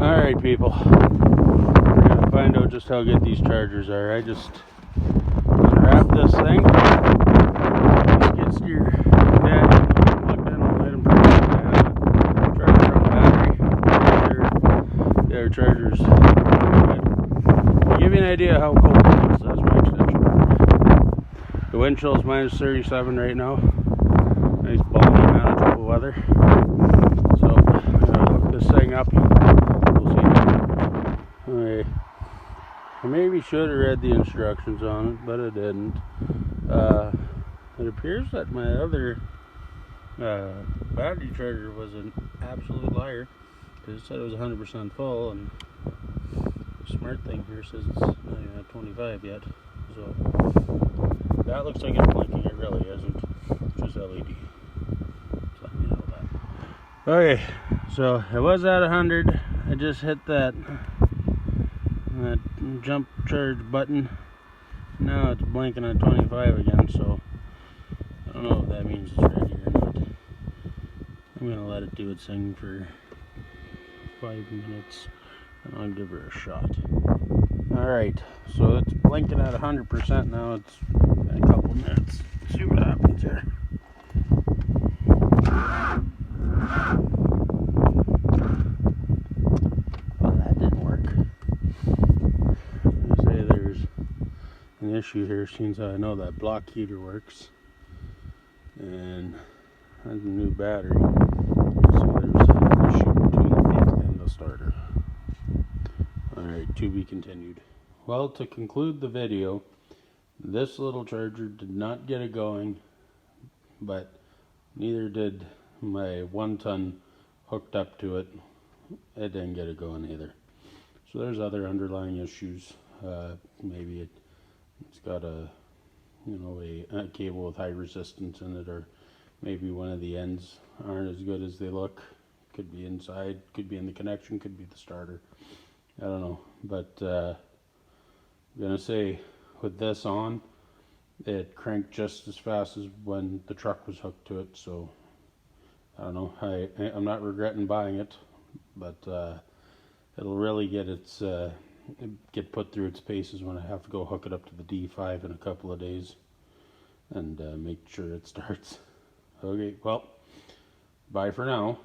Alright people, we're going to find out just how good these chargers are. I just unwrap this thing, skid steer dead, plugged in, I'll light them charger on battery. Their chargers. To give you an idea how cold it is, that's my extension. The wind chill is minus 37 right now. Nice balmy manageable weather. So I'm going to hook this thing up. Alright, I maybe should have read the instructions on it, but I didn't. It appears that my other battery charger was an absolute liar, because it said it was 100% full, and the smart thing here says it's not even at 25 yet. So that looks like it's blinking. It really isn't. It's just LED. Just letting you know that. Okay, so it was at 100. I just hit that jump charge button. Now it's blinking at 25 again, so I don't know if that means it's ready or not. I'm gonna let it do its thing for 5 minutes and I'll give her a shot. Alright, so it's blinking at 100% now. It's been a couple minutes. Let's see what happens here. An issue here since I know that block heater works and has a new battery, so there's an issue between it and the starter. Alright, to be continued. Well, to conclude the video, this little charger did not get it going, but neither did my 1-ton hooked up to it. It didn't get it going either. So there's other underlying issues. Maybe it's got a cable with high resistance in it, or maybe one of the ends aren't as good as they look. Could be inside, could be in the connection, could be the starter. I don't know, but I'm gonna say with this on, it cranked just as fast as when the truck was hooked to it. So I don't know. I'm not regretting buying it, but it'll really get put through its paces when I have to go hook it up to the D5 in a couple of days and make sure it starts. Okay, well, bye for now.